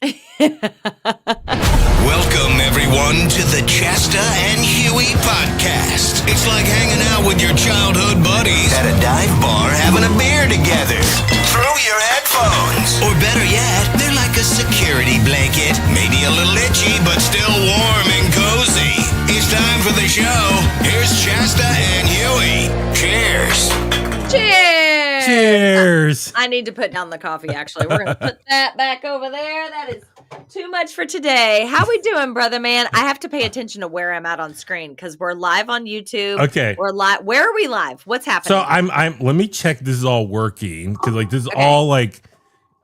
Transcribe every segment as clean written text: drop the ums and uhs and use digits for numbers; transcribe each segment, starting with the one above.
Welcome, everyone, to the Chasta and Huey podcast. It's like hanging out with your childhood buddies at a dive bar having a beer together. Through your headphones. Or better yet, they're like a security blanket. Maybe a little itchy, but still warm and cozy. It's time for the show. Here's Chasta and Huey. Cheers. Cheers! Cheers! I need to put down the coffee, actually. We're going to put that back over there. That is too much for today. How we doing, brother man? I have to pay attention to where I'm at on screen because we're live on YouTube. Okay. We're live. Where are we live? What's happening? So I'm let me check this is all working because like this is all like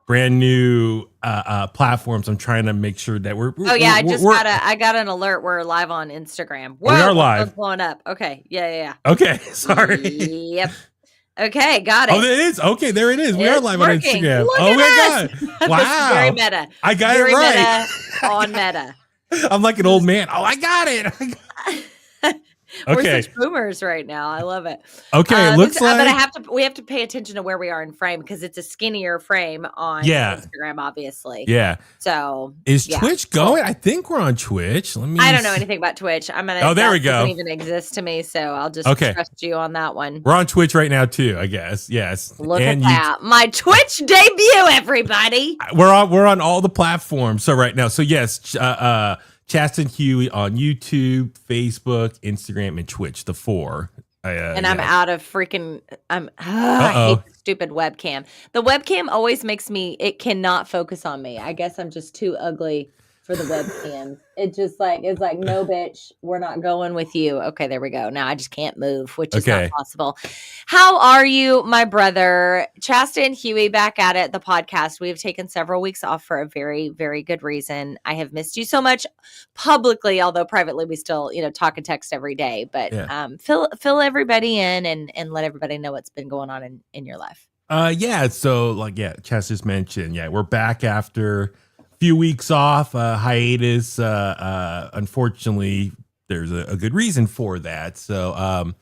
brand new platforms. I'm trying to make sure that we're I got an alert. We're live on Instagram. Whoa, we are live. It's blowing up. Okay. Yeah. Okay. Sorry. Yep. Okay, got it. Oh, it is. Okay, there it is. We are live working. on Instagram. Look Oh at my us. God. Wow. This is very meta. I got very it right. Meta on meta. I'm like an old man. Oh, I got it. We're Okay. such boomers right now. I love it. Okay, it looks like But we have to pay attention to where we are in frame because it's a skinnier frame on Instagram, obviously. Yeah. So is Twitch going? I think we're on Twitch. I don't know anything about Twitch. I'm gonna. Oh, there we go. Doesn't even exist to me, so I'll just trust you on that one. We're on Twitch right now too, I guess. Yes. Look at that. My Twitch debut, everybody. We're on all the platforms. So right now. So yes, Chasta and Huey on YouTube, Facebook, Instagram, and Twitch, the four. I'm out of freaking. I hate the stupid webcam. The webcam always makes me. It cannot focus on me. I guess I'm just too ugly for the webcam. It's like no, bitch, we're not going with you. Okay, there we go. Now I just can't move, which is not possible. How are you, my brother? Chasta and Huey back at it. The podcast. We have taken several weeks off for a very, very good reason. I have missed you so much publicly, although privately we still, talk and text every day. But fill everybody in and let everybody know what's been going on in your life. So Chasta just mentioned, we're back after few weeks off, hiatus. Unfortunately, there's a good reason for that. So,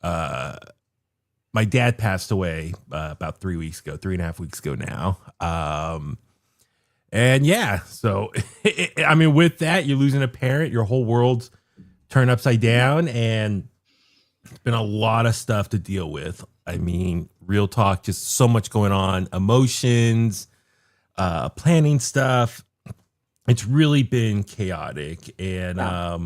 my dad passed away about 3.5 weeks ago now. So I mean, with that, you're losing a parent, your whole world's turned upside down, and it's been a lot of stuff to deal with. I mean, real talk, just so much going on, emotions, planning stuff. It's really been chaotic, and I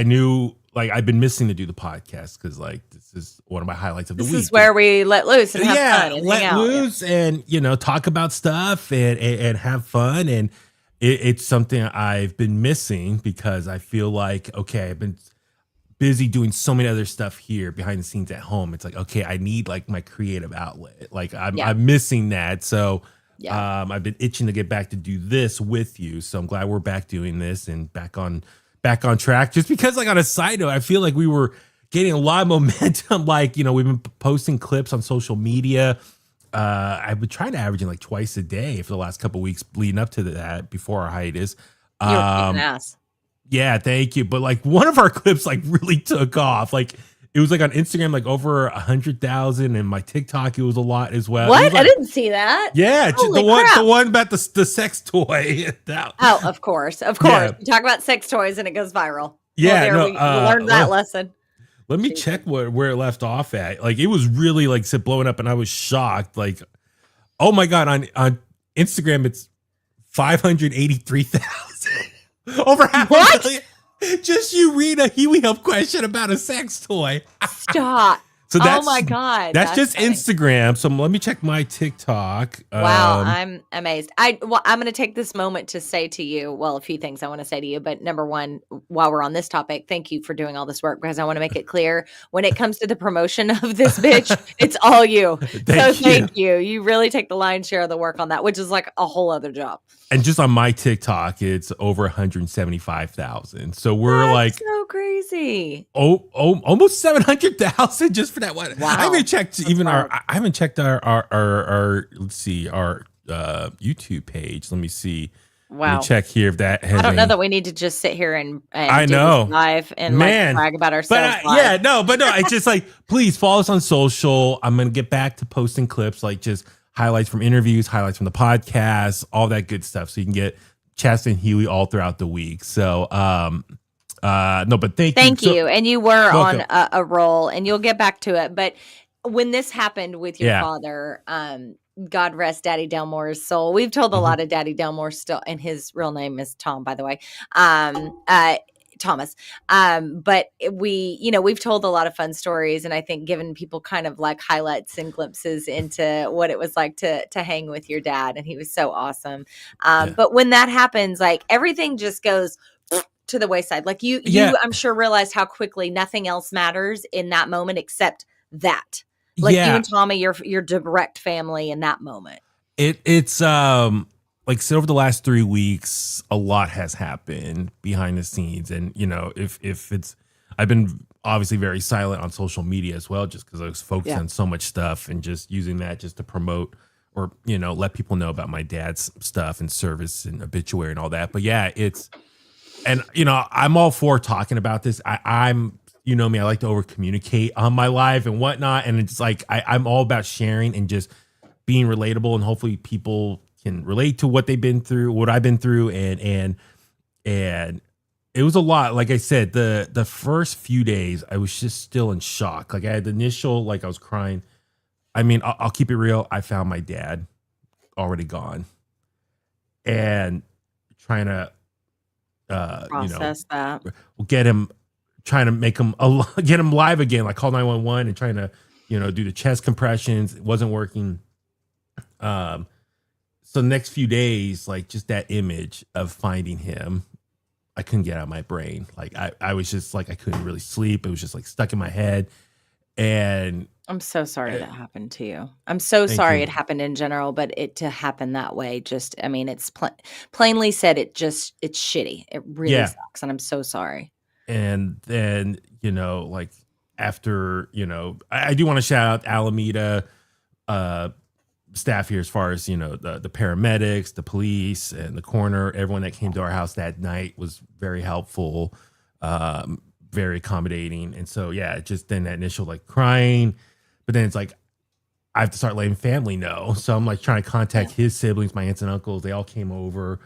knew I've been missing to do the podcast because this is one of my highlights of the week. This is where we let loose and have fun and let loose and talk about stuff and have fun, and it's something I've been missing because I feel like I've been busy doing so many other stuff here behind the scenes at home. It's I need my creative outlet. I'm missing that. So I've been itching to get back to do this with you. So I'm glad we're back doing this and back on track. Just because on a side note, I feel like we were getting a lot of momentum. We've been posting clips on social media. I've been trying to averaging twice a day for the last couple of weeks leading up to that before our hiatus. You're kicking ass. Yeah, thank you. But one of our clips really took off. It was on Instagram over 100,000, and my TikTok it was a lot as well. What? I didn't see that. Yeah, the one about the sex toy. Of course. Yeah. You talk about sex toys and it goes viral. Yeah, we learned that lesson. Let me check where it left off at. It was really blowing up, and I was shocked. Oh my God, on Instagram it's 583,000. Over half a million. Just you read a Huey Help question about a sex toy. Stop. So that's, oh my God. That's just funny. Instagram. So let me check my TikTok. Wow. I'm amazed. I'm going to take this moment to say to you, a few things I want to say to you, but number one, while we're on this topic, thank you for doing all this work because I want to make it clear when it comes to the promotion of this bitch, it's all you. Thank you. You really take the lion's share of the work on that, which is a whole other job. And just on my TikTok, it's over 175,000. So we're so crazy. Almost 700,000 just for that one. Wow. I haven't checked our let's see, our YouTube page. Let me see. Wow. Let me check here if that has. I don't know that we need to just sit here and I do know this live and brag about ourselves. But no, it's just please follow us on social. I'm gonna get back to posting clips, just highlights from interviews, highlights from the podcast, all that good stuff. So you can get Chasta and Huey all throughout the week. So, no, but thank you. You. And you were welcome. on a roll, and you'll get back to it. But when this happened with your Yeah. father, God rest Daddy Delmore's soul. We've told a lot of Daddy Delmore still, and his real name is Tom, by the way. Thomas. But we've told a lot of fun stories, and I think given people kind of like highlights and glimpses into what it was like to hang with your dad, and he was so awesome. But when that happens, like everything just goes to the wayside. Like you I'm sure realized how quickly nothing else matters in that moment except that. Like you and Tommy, your direct family in that moment. It's like so over the last 3 weeks, a lot has happened behind the scenes. And if it's I've been obviously very silent on social media as well, just because I was focused on so much stuff and just using that just to promote or let people know about my dad's stuff and service and obituary and all that. But yeah, and I'm all for talking about this. I'm me, I like to over communicate on my live and whatnot. And it's like, I'm all about sharing and just being relatable, and hopefully people can relate to what they've been through, what I've been through. And it was a lot. Like I said, the first few days, I was just still in shock. Like I had the initial, like I was crying. I mean, I'll keep it real. I found my dad already gone, and trying to, process that. Get him, trying to make him get him live again, like call 911 and trying to do the chest compressions. It wasn't working. So the next few days, like just that image of finding him, I couldn't get out of my brain. Like I was just like, I couldn't really sleep. It was just like stuck in my head. And I'm so sorry that happened to you. I'm so sorry it happened in general, but it to happen that way, just, I mean, it's plainly said, it's shitty. It really sucks. And I'm so sorry. And then, like after, I do want to shout out Alameda staff here, as far as, the paramedics, the police, and the coroner. Everyone that came to our house that night was very helpful, very accommodating. And so, yeah, just then that initial like crying, but then it's like, I have to start letting family know. So I'm like trying to contact his siblings, my aunts and uncles. They all came over.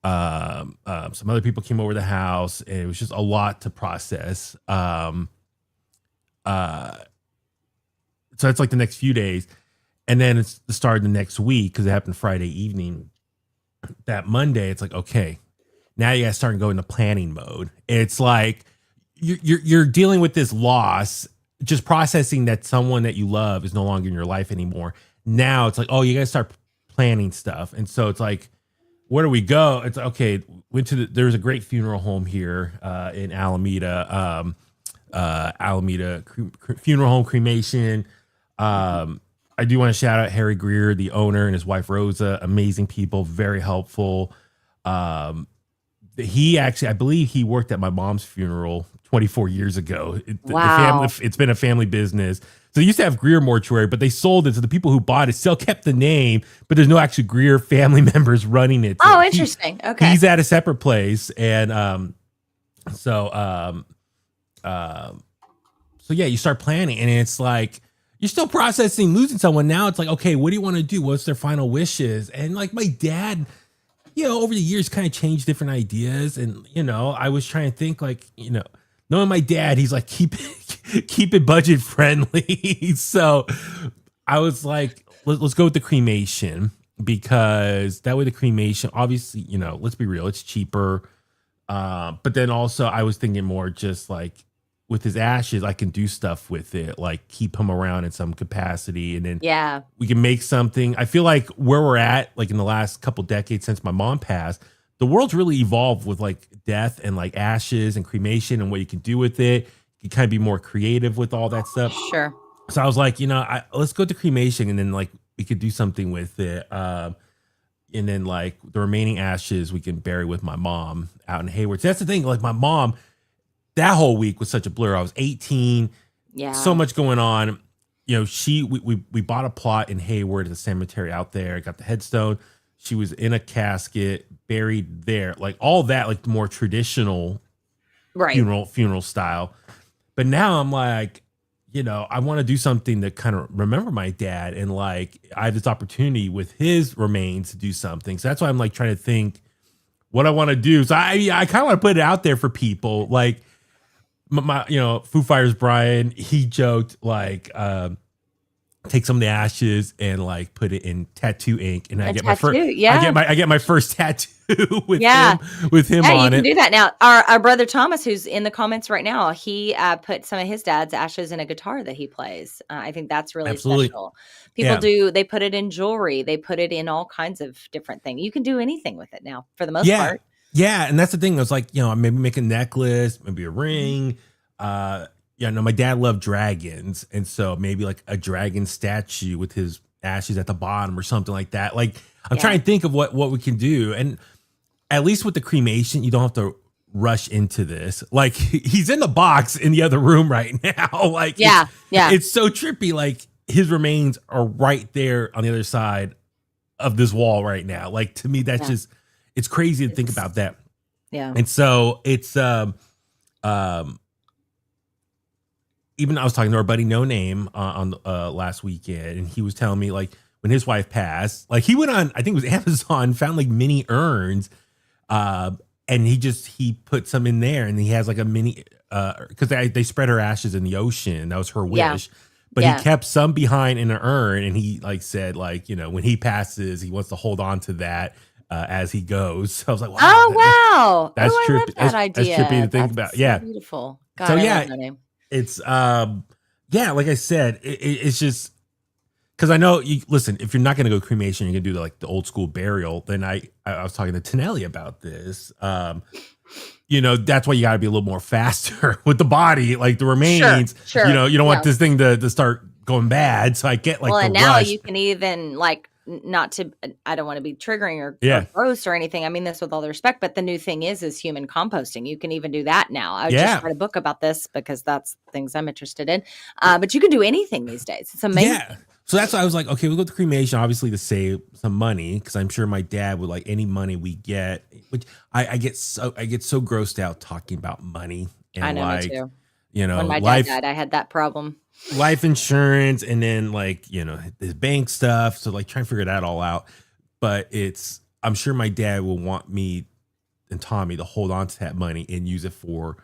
Some other people came over the house, and it was just a lot to process. So it's like the next few days, and then it's the start of the next week, because it happened Friday evening. That Monday, it's like, okay, now you guys start to go into planning mode. It's like you're dealing with this loss, just processing that someone that you love is no longer in your life anymore. Now it's like, oh, you guys start planning stuff, and so it's like, where do we go? It's okay. There's a great funeral home here in Alameda, Alameda Funeral Home Cremation. I do want to shout out Harry Greer, the owner, and his wife Rosa. Amazing people, very helpful. He actually, I believe he worked at my mom's funeral 24 years ago. It's been a family business. So they used to have Greer Mortuary, but they sold it. So the people who bought it still kept the name, but there's no actual Greer family members running it. So interesting. Okay. He's at a separate place. And so yeah, you start planning, and it's like, you're still processing losing someone. Now it's like, okay, what do you want to do? What's their final wishes? And like my dad, over the years kind of changed different ideas. And, I was trying to think like, knowing my dad, he's like, keep it budget friendly. So I was like, let's go with the cremation, because that way the cremation, obviously, let's be real, it's cheaper. But then also I was thinking more just like, with his ashes, I can do stuff with it, like keep him around in some capacity. And then we can make something. I feel like where we're at, like in the last couple decades since my mom passed, the world's really evolved with like death and like ashes and cremation and what you can do with it. You can kind of be more creative with all that stuff. Sure. So I was like, let's go to cremation, and then like we could do something with it. And then like the remaining ashes we can bury with my mom out in Hayward. So that's the thing. Like my mom, that whole week was such a blur. I was 18. Yeah. So much going on. We bought a plot in Hayward at the cemetery out there. Got the headstone. She was in a casket, buried there. Like all that, like the more traditional funeral style. But now I'm like, I want to do something to kind of remember my dad. And like, I have this opportunity with his remains to do something. So that's why I'm like trying to think what I want to do. So I kind of want to put it out there for people. Like my Foo Fighters Brian, he joked like, take some of the ashes and like put it in tattoo ink, and I get my first. Yeah, I get my first tattoo with yeah. him Yeah, on you it. can do that now. Our brother Thomas, who's in the comments right now, he put some of his dad's ashes in a guitar that he plays. I think that's really Absolutely. special. People they put it in jewelry. They put it in all kinds of different things. You can do anything with it now for the most part. Yeah, and that's the thing. I was like, maybe make a necklace, maybe a Mm-hmm. ring. No, my dad loved dragons, and so maybe like a dragon statue with his ashes at the bottom or something like that. Like, I'm trying to think of what we can do, and at least with the cremation, you don't have to rush into this. Like, he's in the box in the other room right now. Like, it's so trippy. Like, his remains are right there on the other side of this wall right now. Like, to me, that's just, it's crazy to think about that. Yeah. And so it's, even I was talking to our buddy No Name on last weekend, and he was telling me like when his wife passed, like he went on, I think it was Amazon, found like mini urns, and he put some in there, and he has like a mini because they spread her ashes in the ocean. That was her wish, but he kept some behind in an urn, and he like said like when he passes, he wants to hold on to that as he goes. So I was like, wow, that's trippy. I love that idea. That's trippy to think about. Yeah, beautiful. God, so I love No Name. it's like I said, it's just because I know you listen, if you're not going to go cremation, you're going to do the old school burial. Then I was talking to Tinelli about this. That's why you got to be a little more faster with the body, like the remains. Sure. You don't want this thing to start going bad. So I get like, and now you can even like, not to, I don't want to be triggering or gross or anything. I mean this with all the respect, but the new thing is human composting. You can even do that now. I just read a book about this because that's things I'm interested in. But you can do anything these days. It's amazing. Yeah. So that's why I was like, okay, we'll go to cremation, obviously to save some money, because I'm sure my dad would like any money we get, which I get so grossed out talking about money. And I know, like, me too. When my dad died, I had that problem. Life insurance, and then like his bank stuff, so like trying to figure that all out. But I'm sure my dad will want me and Tommy to hold on to that money and use it for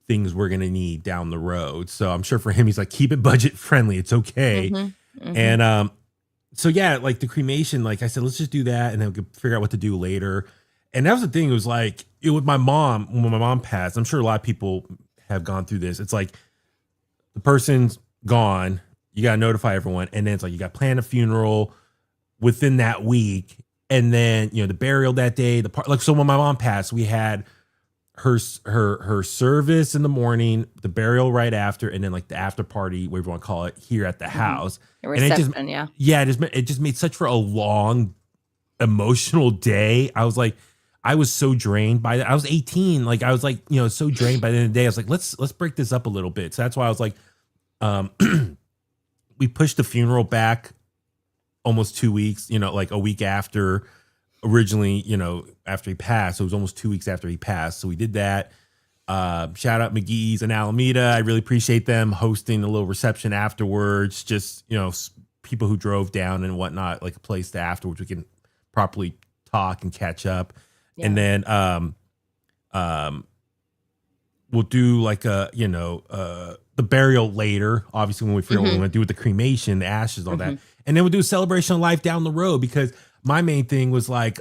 things we're gonna need down the road. So I'm sure for him, he's like, keep it budget friendly, it's okay. Mm-hmm. And so like the cremation, like I said, let's just do that, and then we can figure out what to do later. And that was the thing, it was like with my mom, when my mom passed, I'm sure a lot of people have gone through this. It's like the person's gone, you got to notify everyone, and then it's like you got to plan a funeral within that week, and then the burial that day, so when my mom passed, we had her service in the morning, the burial right after, and then like the after party, whatever you want to call it, here at the house. Reception, it just made such for a long emotional day. I was like, I was so drained by that. I was 18, like I was like so drained by the end of the day. I was like, let's break this up a little bit. So that's why I was like, we pushed the funeral back almost 2 weeks, like a week after originally, after he passed. So it was almost 2 weeks after he passed. So we did that. Shout out McGee's in Alameda. I really appreciate them hosting a little reception afterwards. Just, people who drove down and whatnot, like a place to afterwards we can properly talk and catch up. Yeah. And then, we'll do like the burial later, obviously, when we figure out what we want to do with the cremation, the ashes, all that. And then we'll do a celebration of life down the road, because my main thing was like,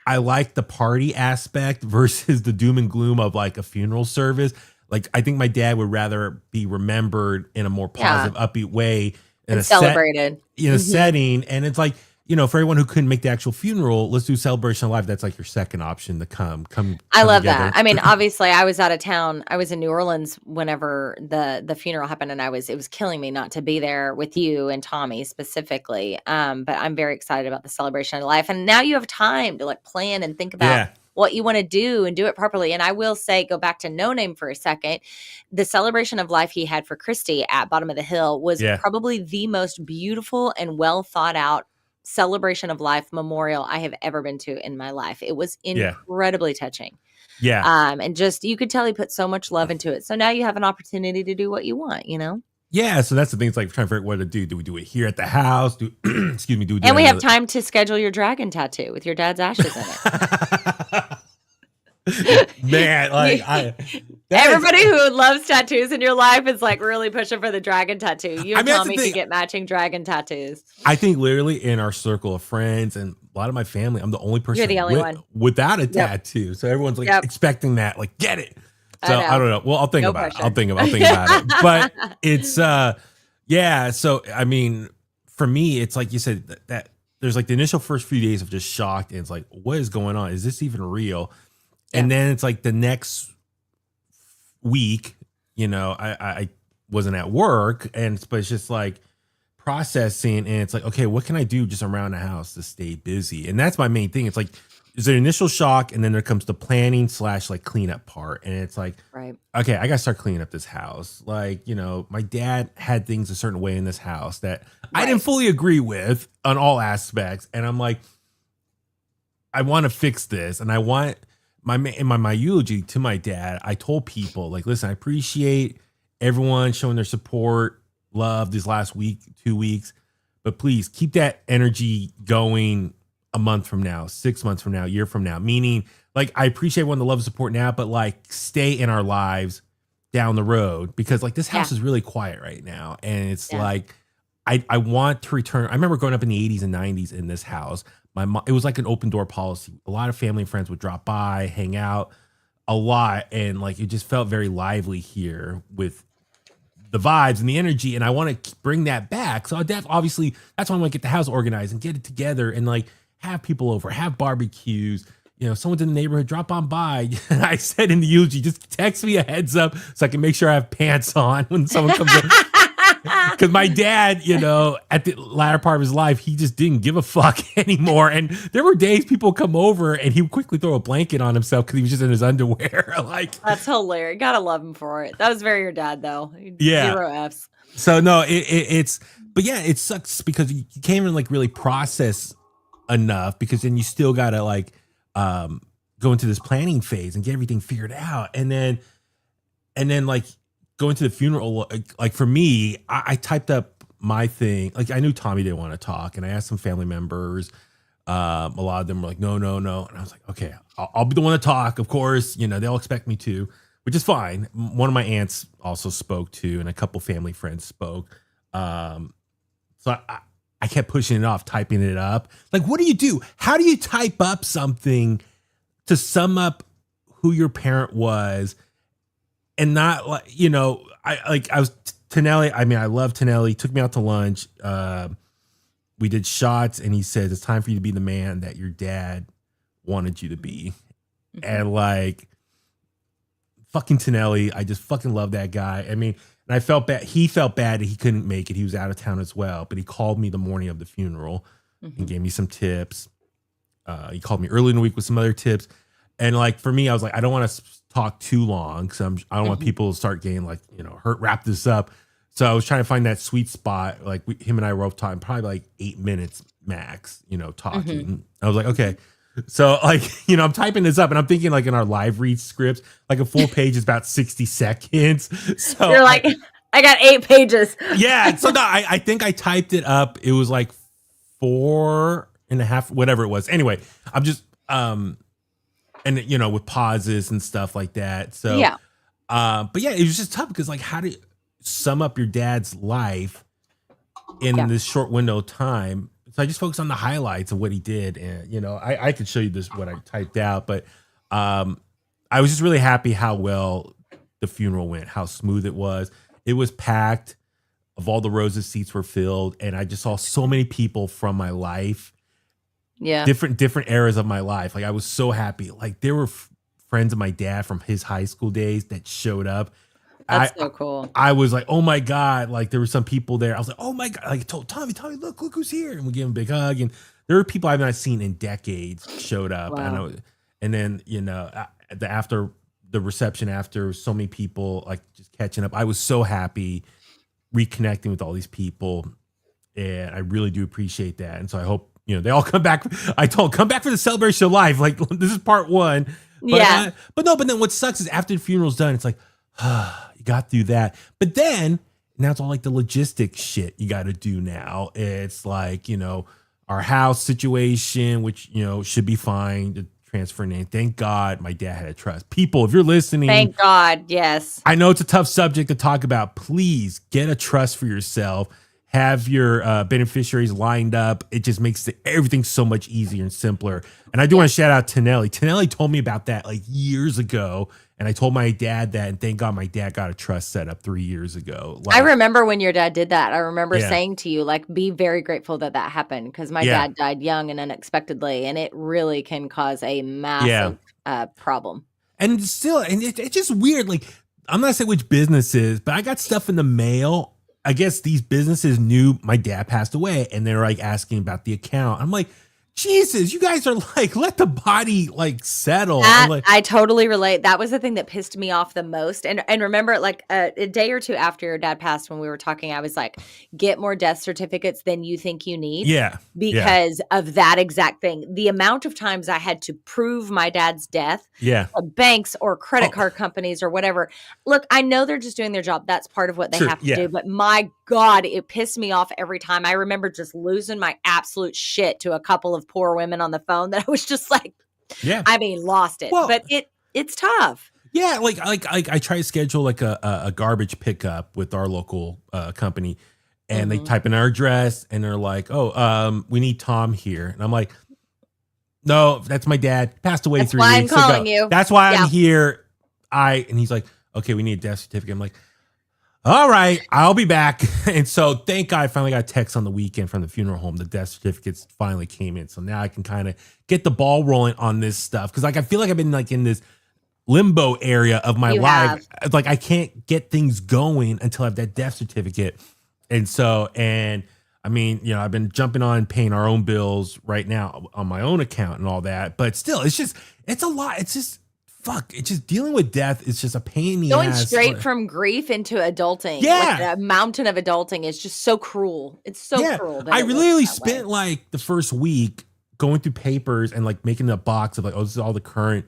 I like the party aspect versus the doom and gloom of like a funeral service. Like, I think my dad would rather be remembered in a more positive, upbeat way and celebrated in a setting. And it's like, for everyone who couldn't make the actual funeral, let's do celebration of life. That's like your second option to come I love together. that. I mean, obviously I was out of town. I was in New Orleans whenever the funeral happened, and it was killing me not to be there with you and Tommy specifically. But I'm very excited about the celebration of life. And now you have time to like plan and think about what you want to do and do it properly. And I will say, go back to No Name for a second. The celebration of life he had for Christy at Bottom of the Hill was probably the most beautiful and well thought out celebration of life memorial I have ever been to in my life. It was incredibly touching. Yeah. And just, you could tell he put so much love into it. So now you have an opportunity to do what you want, Yeah, so that's the thing. It's like trying to figure out what to do. Do we do it here at the house? Excuse me. Do we do And we it have time to schedule your dragon tattoo with your dad's ashes in it. Man, like everybody who loves tattoos in your life is like really pushing for the dragon tattoo. You and Tommy could get matching dragon tattoos. I think literally in our circle of friends and a lot of my family, I'm the only person You're the only one without a tattoo. So everyone's like expecting that, like, get it. So I don't know. Well, I'll think about it. I'll think about it. But it's yeah. So I mean, for me, it's like you said that there's like the initial first few days of just shocked, and it's like, what is going on? Is this even real? And then it's like the next week, you know, I wasn't at work, but it's just like processing, and it's like, okay, what can I do just around the house to stay busy? And that's my main thing. It's like, there's an initial shock, and then there comes the planning / like cleanup part. And it's like, okay, I got to start cleaning up this house. Like, you know, my dad had things a certain way in this house that I didn't fully agree with on all aspects. And I'm like, I want to fix this. And I want in my eulogy to my dad, I told people, like, listen, I appreciate everyone showing their support, love these last week, 2 weeks, but please keep that energy going a month from now, 6 months from now, a year from now. Meaning, like, I appreciate one the love and support now, but like, stay in our lives down the road, because like this house is really quiet right now. And it's like, I want to return. I remember growing up in the 80s and 90s in this house. My mom, it was like an open door policy. A lot of family and friends would drop by, hang out a lot. And like, it just felt very lively here with the vibes and the energy. And I want to bring that back. So obviously that's why I want to get the house organized and get it together and like have people over, have barbecues, you know, someone's in the neighborhood, drop on by. I said in the eulogy, just text me a heads up so I can make sure I have pants on when someone comes in. Because my dad, you know, at the latter part of his life, he just didn't give a fuck anymore. And there were days people come over and he would quickly throw a blanket on himself because he was just in his underwear. Like, that's hilarious. Gotta love him for it. That was very your dad, though. Yeah. 0 Fs. So no, it's, but yeah, it sucks because you can't even like really process enough, because then you still gotta like go into this planning phase and get everything figured out, and then like go into the funeral. Like for me, I typed up my thing. Like I knew Tommy didn't want to talk, and I asked some family members. A lot of them were like, no, and I was like, okay, I'll be the one to talk. Of course, you know, they'll expect me to, which is fine. One of my aunts also spoke too, and a couple family friends spoke. So I kept pushing it off, typing it up. Like, what do you do? How do you type up something to sum up who your parent was, and not like, you know, I was Tonelli. I mean, I love Tonelli. He took me out to lunch. We did shots, and he said, it's time for you to be the man that your dad wanted you to be. Mm-hmm. And like, fucking Tonelli, I just fucking love that guy. I mean, and I felt bad. He felt bad that he couldn't make it. He was out of town as well, but he called me the morning of the funeral and gave me some tips. He called me early in the week with some other tips. And like, for me, I was like, I don't want to talk too long, because I don't want people to start getting like, you know, wrap this up. So I was trying to find that sweet spot. Like him and I were talking probably like 8 minutes max, you know, talking. I was like, okay. So like, you know, I'm typing this up and I'm thinking like in our live read scripts, like a full page is about 60 seconds. So you're like, I got 8 pages. Yeah. So no, I think I typed it up. It was like 4.5, whatever it was. Anyway, I'm just, and you know, with pauses and stuff like that. So, yeah. But yeah, it was just tough because like, how do you sum up your dad's life in this short window of time? So I just focused on the highlights of what he did. And, you know, I could show you this, what I typed out, but I was just really happy how well the funeral went, how smooth it was. It was packed. Of all the rows of seats were filled. And I just saw so many people from my life. Yeah. Different eras of my life. Like I was so happy. Like there were friends of my dad from his high school days that showed up. That's so cool. I was like, oh my God. Like there were some people there. I was like, oh my God. Like I told Tommy, look who's here. And we gave him a big hug. And there were people I've not seen in decades showed up. Wow. And then, you know, after the reception, after so many people like just catching up, I was so happy reconnecting with all these people. And I really do appreciate that. And so I hope, you know, they all come back. Come back for the celebration of life. Like this is part 1. But, yeah. But then what sucks is after the funeral's done, it's like, you got through that. But then Now it's all like the logistic shit you got to do now. It's like, our house situation, which, should be fine to transfer name. Thank God my dad had a trust. People, if you're listening. Thank God. Yes. I know it's a tough subject to talk about. Please get a trust for yourself. Have your beneficiaries lined up. It just makes everything so much easier and simpler. And I do want to shout out Tinelli. Tinelli told me about that like years ago. And I told my dad that, and thank God my dad got a trust set up 3 years ago. I remember when your dad did that. I remember saying to you, like, be very grateful that happened, because my dad died young and unexpectedly, and it really can cause a massive problem. And still, and it's just weird. Like, I'm not saying which businesses, but I got stuff in the mail. I guess these businesses knew my dad passed away, and they're like asking about the account. I'm like, Jesus, you guys are like, let the body like settle. Like, I totally relate. That was the thing that pissed me off the most. And remember, like a day or two after your dad passed, when we were talking, I was like, get more death certificates than you think you need. Yeah. Because of that exact thing. The amount of times I had to prove my dad's death to banks or credit card companies or whatever. Look, I know they're just doing their job. That's part of what they have to do. But my God, it pissed me off every time. I remember just losing my absolute shit to a couple of poor women on the phone that I was just like, lost it. Well, but it's tough. Yeah, like I try to schedule like a garbage pickup with our local company, and they type in our address, and they're like, we need Tom here, and I'm like, no, that's my dad, passed away 3 weeks ago. That's why I'm calling you. That's why I'm here. And he's like, okay, we need a death certificate. I'm like, all right, I'll be back. And so thank God I finally got a text on the weekend from the funeral home. The death certificates finally came in. So now I can kind of get the ball rolling on this stuff. Cause like, I feel like I've been like in this limbo area of my life. Like I can't get things going until I have that death certificate. And so, I mean, I've been jumping on paying our own bills right now on my own account and all that, but still it's a lot. It's just dealing with death is just a pain in the ass. Going straight from grief into adulting. Yeah. Like a mountain of adulting is just so cruel. It's so cruel. I really spent like the first week going through papers and like making a box of like, this is all the current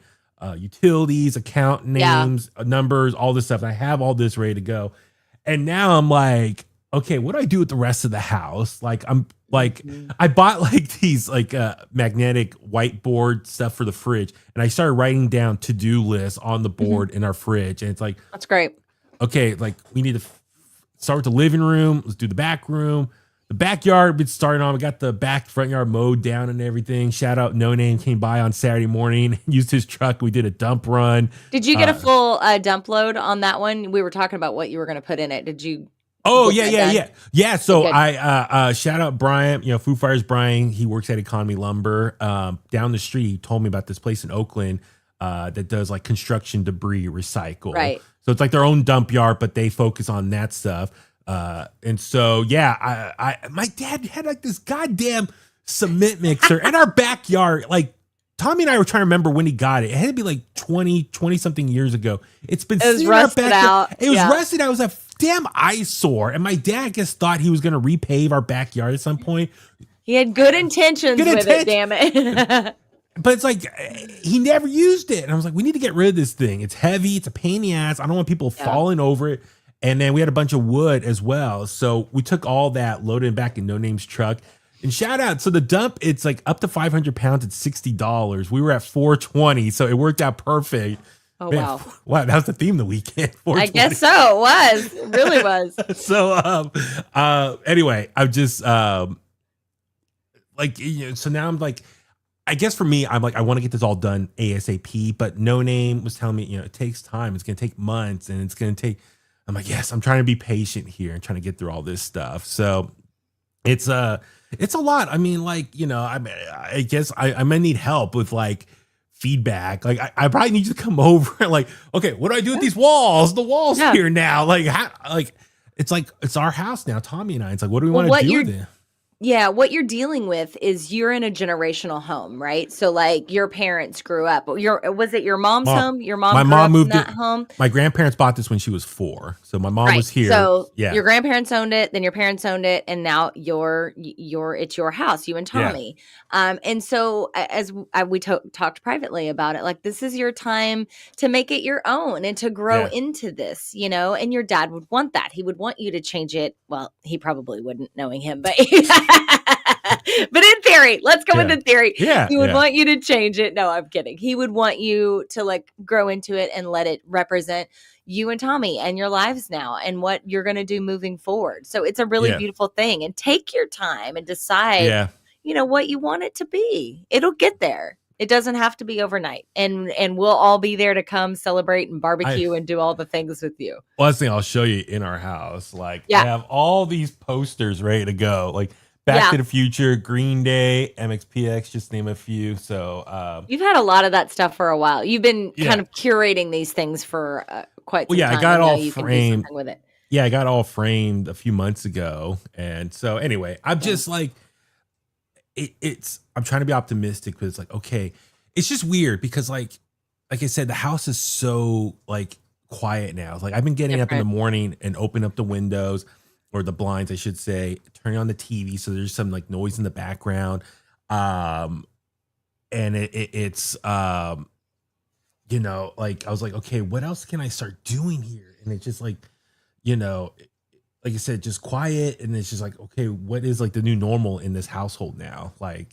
utilities, account names, numbers, all this stuff. And I have all this ready to go. And now I'm like, okay, what do I do with the rest of the house? Like, I bought like these like magnetic whiteboard stuff for the fridge, and I started writing down to-do lists on the board in our fridge. And it's like, that's great. Okay, like we need to start with the living room. Let's do the back room. The backyard, we started on. We got the front yard mowed down and everything. Shout out No Name, came by on Saturday morning, used his truck. We did a dump run. Did you get a full dump load on that one? We were talking about what you were going to put in it. Did you? Oh, yeah. So I shout out Brian, Foo Fighters Brian. He works at Economy Lumber. Down the street, he told me about this place in Oakland that does like construction debris recycle. Right. So it's like their own dump yard, but they focus on that stuff. And so, my dad had like this goddamn cement mixer in our backyard. Like Tommy and I were trying to remember when he got it. It had to be like 20 something years ago. It was rusted out. It was rusted out. It was a damn eyesore. And my dad just thought he was going to repave our backyard at some point. He had good intentions with it, damn it. But it's like, he never used it. And I was like, we need to get rid of this thing. It's heavy. It's a pain in the ass. I don't want people falling over it. And then we had a bunch of wood as well. So we took all that, loaded it back in No Name's truck. And shout out. So the dump, it's like up to 500 pounds. It's $60. We were at $420. So it worked out perfect. Oh, man, wow. Wow. That was the theme of the weekend. I guess so. It was. It really was. So, anyway, I'm just so now I'm like, I guess for me, I'm like, I want to get this all done ASAP, but No Name was telling me, it takes time. It's going to take months and it's going to take, I'm like, yes, I'm trying to be patient here and trying to get through all this stuff. So it's a lot. I mean, like, I guess I'm gonna need help with like feedback. Like I probably need you to come over and like, okay, what do I do with these walls? The walls here now. Like, it's our house now, Tommy and I. It's like, what do we want to do with it? Yeah, what you're dealing with is you're in a generational home, right? So like your parents grew up. Was it your mom's Mom, home? Your my mom grew mom up in moved that it. home? My grandparents bought this when she was 4. So my mom Right. was here. So Yeah. your grandparents owned it, then your parents owned it, and now it's your house, you and Yeah. Tommy. And so we talked privately about it, like this is your time to make it your own and to grow Yeah. into this, and your dad would want that. He would want you to change it. Well, he probably wouldn't, knowing him, but but in theory, let's go with Yeah. the theory. Yeah. He would Yeah. want you to change it. No, I'm kidding. He would want you to like grow into it and let it represent you and Tommy and your lives now and what you're going to do moving forward. So it's a really Yeah. beautiful thing, and take your time and decide, Yeah. what you want it to be. It'll get there. It doesn't have to be overnight. And we'll all be there to come celebrate and barbecue and do all the things with you. Last thing I'll show you in our house, like I Yeah. have all these posters ready to go, like Back to the Future, Green Day, MXPX, just name a few. So you've had a lot of that stuff for a while. You've been Yeah. kind of curating these things for quite some Well, yeah, time. I got and now all you can do framed. something with it. Yeah, I got all framed a few months ago. And so anyway, I'm just like, I'm trying to be optimistic, but it's like, okay, it's just weird because like I said, the house is so like quiet now. It's like I've been getting up in the morning and open up the windows or the blinds, I should say, turning on the TV. So there's some like noise in the background. And it's like I was like, okay, what else can I start doing here? And it's just like, like I said, just quiet. And it's just like, okay, what is like the new normal in this household now? Like,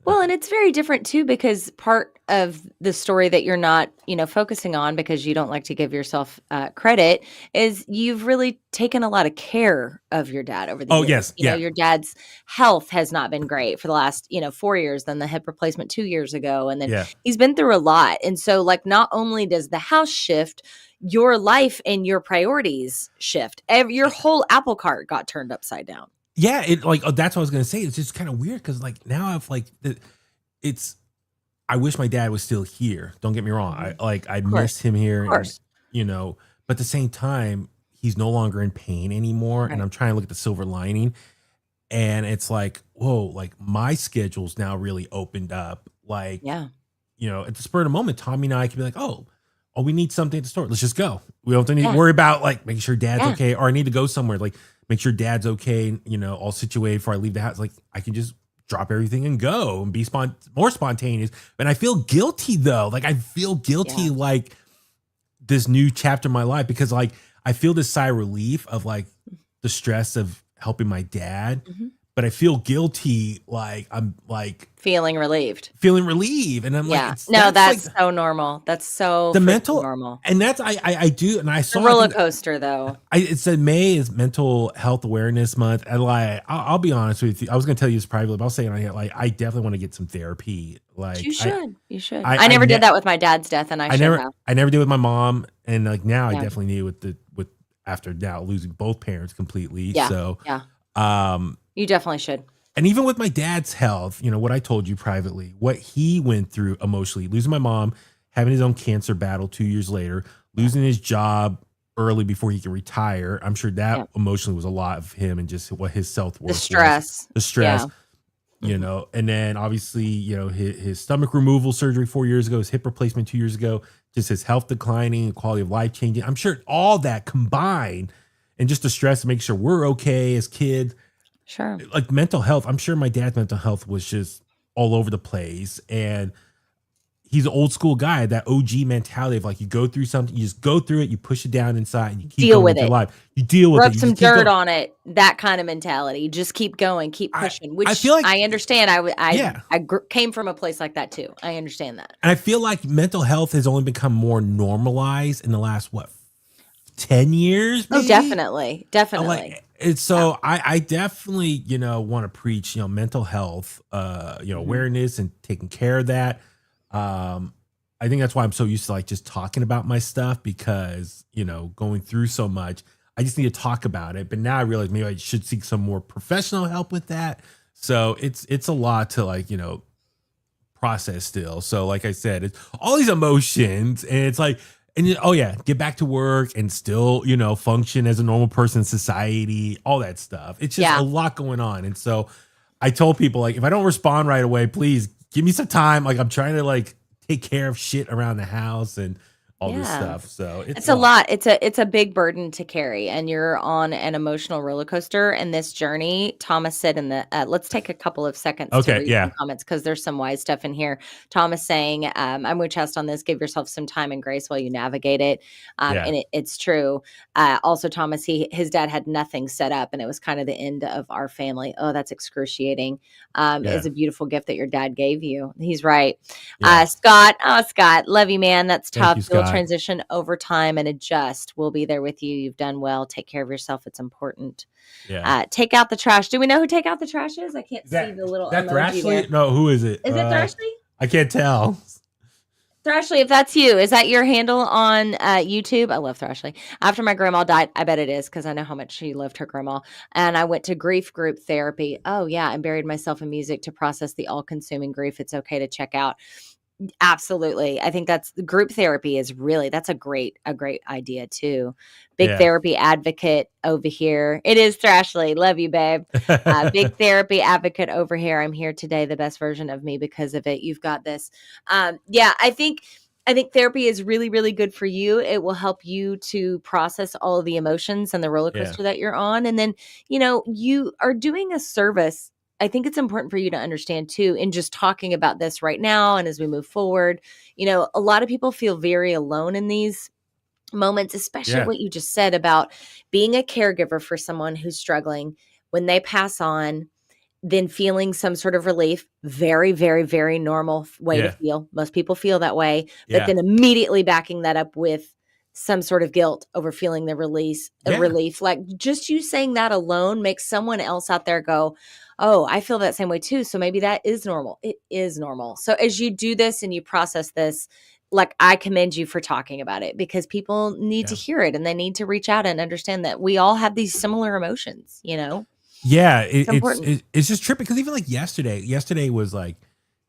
Well, and it's very different too, because part of the story that you're not, focusing on, because you don't like to give yourself credit, is you've really taken a lot of care of your dad over the years. Yes. Yeah. Your dad's health has not been great for the last, 4 years, then the hip replacement 2 years ago. And then he's been through a lot. And so like, not only does the house shift, your life and your priorities shift. Your whole apple cart got turned upside down. Yeah, that's what I was gonna say. It's just kind of weird because like now I've like it's. I wish my dad was still here. Don't get me wrong. I miss him here, and, but at the same time, he's no longer in pain anymore, and I'm trying to look at the silver lining. And it's like, whoa, like my schedule's now really opened up. Like, at the spur of the moment, Tommy and I can be like, oh, we need something at the store. Let's just go. We don't need to worry about like making sure dad's okay, or I need to go somewhere. Like, make sure dad's okay, all situated before I leave the house. Like I can just drop everything and go and be more spontaneous. And I feel guilty though. Like I feel guilty like this new chapter in my life, because like I feel this sigh of relief of like the stress of helping my dad. But I feel guilty, like I'm like feeling relieved. And I'm like, that's like, so normal. That's so the mental normal. And that's I do, and I saw a roller coaster though. It said May is Mental Health Awareness Month, and like I'll be honest with you, I was gonna tell you this privately, but I'll say it on here. Like I definitely want to get some therapy. Like you should. I never did that with my dad's death, and I never did with my mom, and like now I definitely need with after now losing both parents completely. Yeah. So you definitely should. And even with my dad's health, what I told you privately, what he went through emotionally, losing my mom, having his own cancer battle 2 years later, losing his job early before he could retire. I'm sure that emotionally was a lot of him, and just what his self-worth was. The stress, and then obviously, his stomach removal surgery 4 years ago, his hip replacement 2 years ago, just his health declining, quality of life changing. I'm sure all that combined, and just the stress to make sure we're okay as kids. Sure. Like mental health, I'm sure my dad's mental health was just all over the place. And he's an old school guy, that OG mentality of like, you go through something, you just go through it, you push it down inside, and you keep going with your life. You deal with it. Rub some dirt on it. That kind of mentality. Just keep going, keep pushing. Which I feel like, I understand. I came from a place like that too. I understand that. And I feel like mental health has only become more normalized in the last 10 years? Maybe? Oh, definitely. And so I definitely, want to preach, mental health, awareness and taking care of that. I think that's why I'm so used to like just talking about my stuff, because, going through so much, I just need to talk about it. But now I realize maybe I should seek some more professional help with that. So it's a lot to like, process still. So like I said, it's all these emotions, and it's like, and get back to work and still, function as a normal person in society, all that stuff. It's just a lot going on. And so I told people like, if I don't respond right away, please give me some time. Like I'm trying to like take care of shit around the house and all this stuff. So it's a lot. It's a big burden to carry, and you're on an emotional roller coaster. And this journey, Thomas said in the let's take a couple of seconds to read some comments because there's some wise stuff in here. Thomas saying, "I'm with Chest on this. Give yourself some time and grace while you navigate it." And it's true. Also, Thomas, his dad had nothing set up, and it was kind of the end of our family. Oh, that's excruciating. It's a beautiful gift that your dad gave you. He's right. Scott, Scott, love you, man. That's tough. You'll transition over time and adjust. We'll be there with you. You've done well. Take care of yourself. It's important. Take out the trash. Do we know who take out the trash is? I can't see the little that emoji Thrashley? There. No, who is it? Is it Thrashley? I can't tell. Thrashley, if that's you, is that your handle on YouTube? I love Thrashley. After my grandma died, I bet it is because I know how much she loved her grandma. And I went to grief group therapy. Oh, yeah. And buried myself in music to process the all-consuming grief. It's okay to check out. Absolutely. I think that's group therapy is really, that's a great idea too. Big therapy advocate over here. It is Thrashley. Love you, babe. Big therapy advocate over here. I'm here today, the best version of me because of it. You've got this. I think therapy is really, really good for you. It will help you to process all of the emotions and the roller coaster that you're on. And then, you are doing a service. I think it's important for you to understand too, in just talking about this right now. And as we move forward, a lot of people feel very alone in these moments, especially what you just said about being a caregiver for someone who's struggling when they pass on, then feeling some sort of relief. Very, very, very normal way to feel. Most people feel that way, but then immediately backing that up with some sort of guilt over feeling the relief. Like just you saying that alone makes someone else out there go, oh, I feel that same way too. So maybe that is normal. It is normal. So as you do this and you process this, like I commend you for talking about it because people need to hear it and they need to reach out and understand that we all have these similar emotions, Yeah, it's just tripping because even like yesterday was like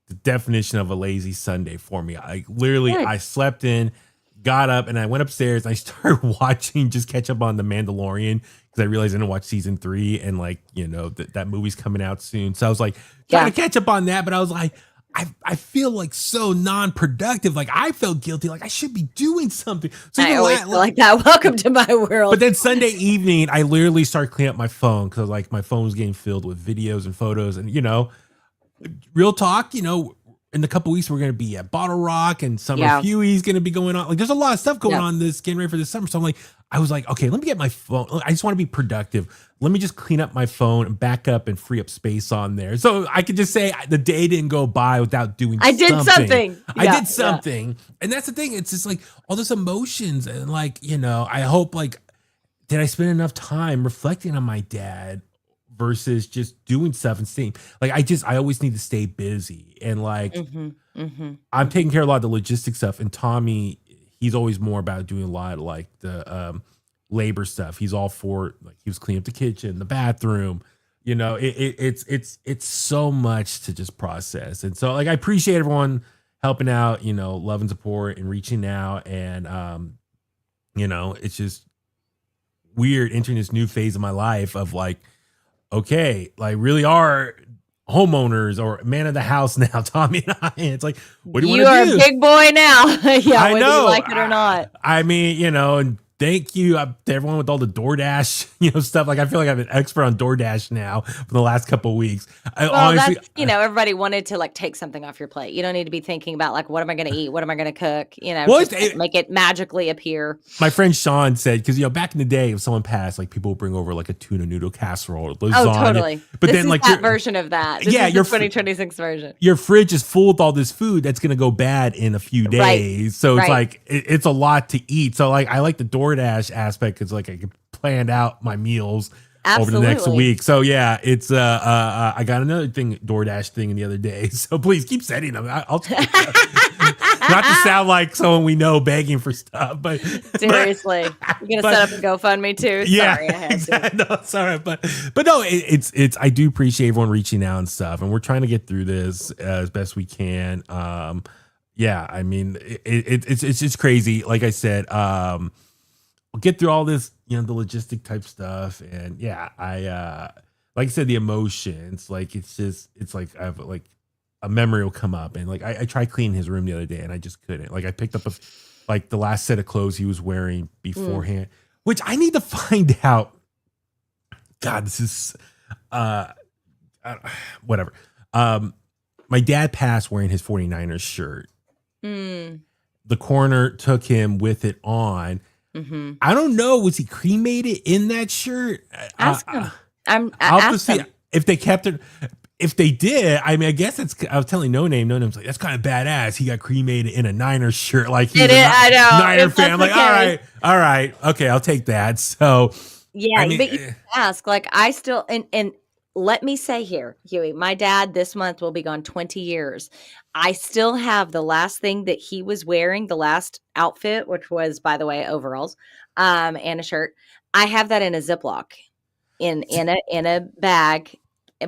the definition of a lazy Sunday for me. I slept in, got up, and I went upstairs and I started just catch up on The Mandalorian because I realized I didn't watch season 3 and that movie's coming out soon. So I was like trying to catch up on that, but I was like, I feel like so non-productive. Like I felt guilty. Like I should be doing something. So I always feel like that. Welcome to my world. But then Sunday evening, I literally started cleaning up my phone because like my phone was getting filled with videos and photos. And real talk, in a couple weeks we're going to be at Bottle Rock and Summer Huey's going to be going on. Like there's a lot of stuff going on this getting ready for this summer. So I was like, okay, let me get my phone. I just want to be productive. Let me just clean up my phone and back up and free up space on there. So I could just say the day didn't go by without doing something. I did something. And that's the thing. It's just like all those emotions and I hope did I spend enough time reflecting on my dad versus just doing stuff and staying I always need to stay busy and I'm taking care of a lot of the logistic stuff, and Tommy, he's always more about doing a lot of the labor stuff. He's all for he was cleaning up the kitchen, the bathroom, it's so much to just process. And so I appreciate everyone helping out, love and support and reaching out. And it's just weird entering this new phase of my life of okay, really are homeowners or man of the house now, Tommy and I. And it's what do you want to do? You are a big boy now. I whether know. You like it or not. I mean, and thank you to everyone with all the DoorDash, stuff. I feel like I'm an expert on DoorDash now for the last couple of weeks. Honestly, that's, everybody wanted to take something off your plate. You don't need to be thinking about what am I going to eat? What am I going to cook? Make it magically appear. My friend Sean said, because, back in the day, if someone passed, people would bring over a tuna noodle casserole or lasagna. Oh, totally. But this is that version of that. This is your 2026 version. Your fridge is full with all this food that's going to go bad in a few days. Right. So it's it's a lot to eat. So I like the DoorDash aspect because I can plan out my meals over the next week. So it's I got another DoorDash thing the other day. So please keep sending them. I'll not to sound like someone we know begging for stuff, but seriously, you're gonna set up a GoFundMe too. Sorry, I had to. No, sorry, but no, it's I do appreciate everyone reaching out and stuff, and we're trying to get through this as best we can. I mean, it's just crazy. Like I said, we'll get through all this, the logistic type stuff. And like I said, the emotions, like it's like I have like a memory will come up, and like I tried cleaning his room the other day and I just couldn't. Like I picked up like the last set of clothes he was wearing beforehand, which I need to find out. God, this is whatever. My dad passed wearing his 49ers shirt. The coroner took him with it on. I don't know. Was he cremated in that shirt? Ask him. I'll have to see if they kept it. If they did, I mean, I guess I was telling No Name's like, that's kind of badass. He got cremated in a Niners shirt. Like he's I know. Niner fan. I'm like, all right. Okay, I'll take that. So yeah, I mean, but you ask, like I still, and let me say here, Huey, my dad this month will be gone 20 years. I still have the last thing that he was wearing, the last outfit, which was, by the way, overalls, and a shirt. I have that in a Ziploc in a bag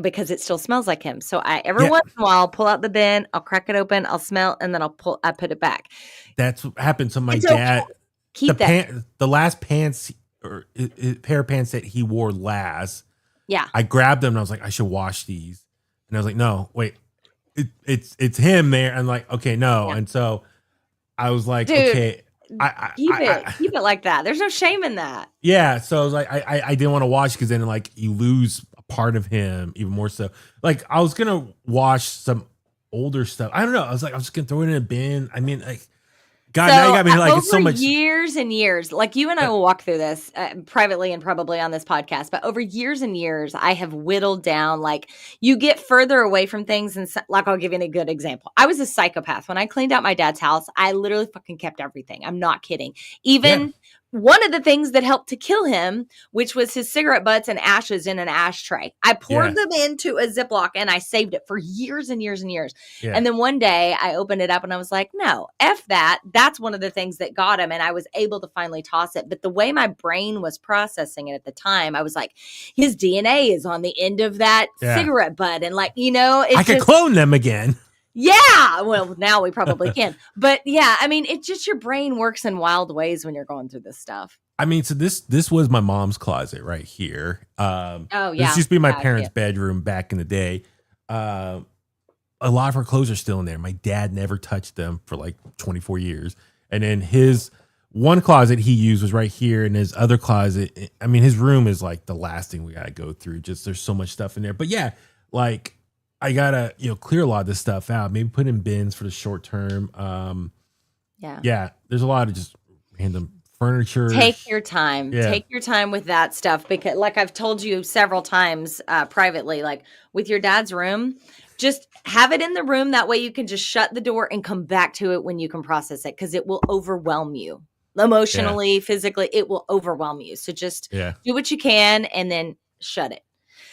because it still smells like him. So I every once in a while I'll pull out the bin, I'll crack it open, I'll smell, and then I put it back. That's what happened to my dad. Okay. Keep that. The last pants or pair of pants that he wore last. Yeah. I grabbed them and I was like, I should wash these. And I was like, no, wait, it's him there. And like, okay, no. Yeah. And so I was like, dude, okay, keep it like that. There's no shame in that. Yeah. So I was like, I didn't want to wash because then like you lose a part of him even more so. Like I was going to wash some older stuff. I don't know. I was just going to throw it in a bin. I mean, like, God, now you got me like it's so much years and years. Like you and I will walk through this privately and probably on this podcast. But over years and years, I have whittled down. Like you get further away from things, and like I'll give you a good example. I was a psychopath when I cleaned out my dad's house. I literally fucking kept everything. I'm not kidding. Even one of the things that helped to kill him, which was his cigarette butts and ashes in an ashtray. I poured them into a Ziploc and I saved it for years and years and years. Yeah. And then one day I opened it up and I was like, no, F that. That's one of the things that got him. And I was able to finally toss it. But the way my brain was processing it at the time, I was like, his DNA is on the end of that cigarette butt. And like, you know, I could clone them again. Yeah. Well, now we probably can. But yeah, I mean, it's just your brain works in wild ways when you're going through this stuff. I mean, so this was my mom's closet right here. This used to be my parents' bedroom back in the day. A lot of her clothes are still in there. My dad never touched them for like 24 years. And then his one closet he used was right here. And his other closet, I mean, his room is like the last thing we got to go through. Just there's so much stuff in there. But yeah, like, I gotta, clear a lot of this stuff out. Maybe put in bins for the short term. Yeah. There's a lot of just random furniture. Take your time. Yeah. Take your time with that stuff because, like I've told you several times privately, like with your dad's room, just have it in the room. That way you can just shut the door and come back to it when you can process it because it will overwhelm you emotionally, physically. It will overwhelm you. So just do what you can and then shut it.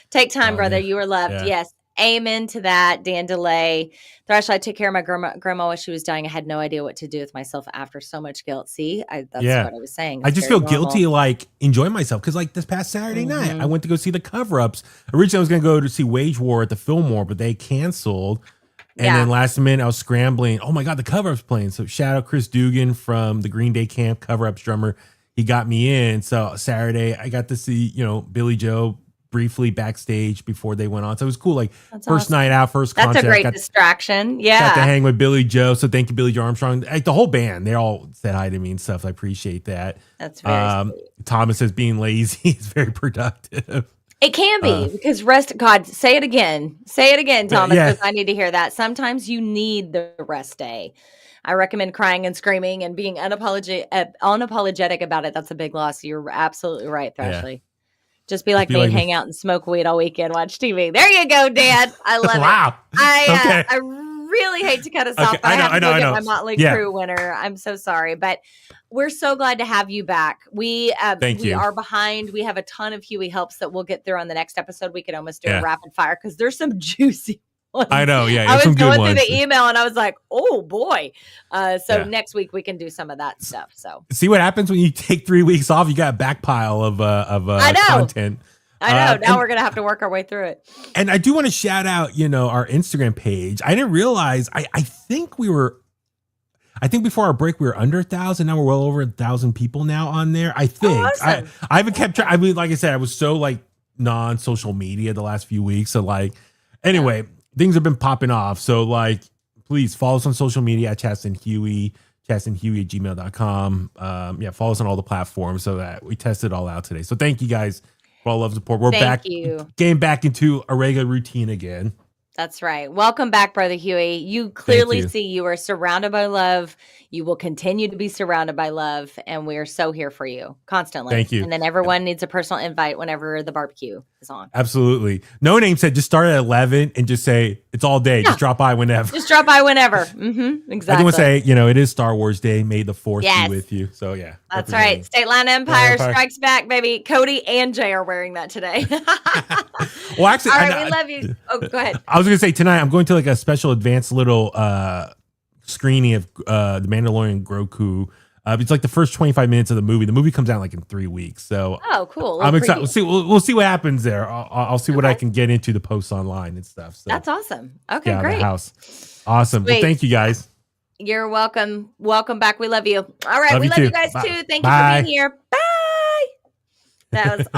Take time, brother. You are loved. Yeah. Yes. Amen to that, Dan DeLay. Thrash, I took care of my grandma while she was dying. I had no idea what to do with myself after so much guilt. See, that's what I was saying. I just feel guilty, like enjoying myself. Because like this past Saturday night, I went to go see the cover-ups. Originally, I was going to go to see Wage War at the Fillmore, but they canceled. And then last minute, I was scrambling. Oh my God, the cover-ups playing. So shout out Chris Dugan from the Green Day Camp cover-ups drummer. He got me in. So Saturday, I got to see, Billy Joe briefly backstage before they went on. So it was cool. Like that's first awesome. Night out, first concert. That's a great distraction. Yeah. Got to hang with Billy Joe. So thank you, Billy Joe Armstrong. Like the whole band, they all said hi to me and stuff. I appreciate that. That's very sweet. Thomas says being lazy is very productive. It can be because God, say it again, Thomas, because I need to hear that. Sometimes you need the rest day. I recommend crying and screaming and being unapologetic about it. That's a big loss. You're absolutely right, Thrashley. Yeah. Just be like me, hang out and smoke weed all weekend, watch TV. There you go, Dad. I love it. I really hate to cut us off. But I know. My Motley Crue winner. I'm so sorry, but we're so glad to have you back. We are behind. We have a ton of Huey helps that we'll get through on the next episode. We could almost do a rapid fire because there's some juicy ones. I know. Yeah, I was going through the email and I was like, oh boy. So next week we can do some of that stuff. So see what happens when you take 3 weeks off. You got a back pile of content. I know. Now we're going to have to work our way through it. And I do want to shout out, our Instagram page. I didn't realize, I think before our break, we were under 1,000. Now we're well over 1,000 people now on there. I think. Awesome. I haven't kept track. I mean, like I said, I was so like non-social media the last few weeks. So like, anyway, things have been popping off. So like, please follow us on social media at Chasta and Huey, chastaandhuey@gmail.com. Follow us on all the platforms so that we test it all out today. So thank you guys for all love support. We're back, getting back into a regular routine again. That's right. Welcome back, Brother Huey. You clearly see you are surrounded by love. You will continue to be surrounded by love. And we are so here for you constantly. Thank you. And then everyone needs a personal invite whenever the barbecue is on. Absolutely. No Name said just start at 11 and just say it's all day. Yeah. Just drop by whenever. Just drop by whenever. Exactly. I do want to say, it is Star Wars Day. May the 4th be with you. So yeah. That's right. State Line Empire strikes back, baby. Cody and Jay are wearing that today. Well, actually, all right, we love you. Oh, go ahead. I was going to say tonight I'm going to like a special advanced little screening of The Mandalorian Grogu. It's like the first 25 minutes of the movie. The movie comes out like in 3 weeks. So cool. I'm excited. We'll see what happens there. I'll see what I can get into the posts online and stuff. So that's awesome. Okay, great. The house. Awesome. Well, thank you guys. You're welcome. Welcome back. We love you. All right. We love you guys too. Thank you for being here. Bye. That was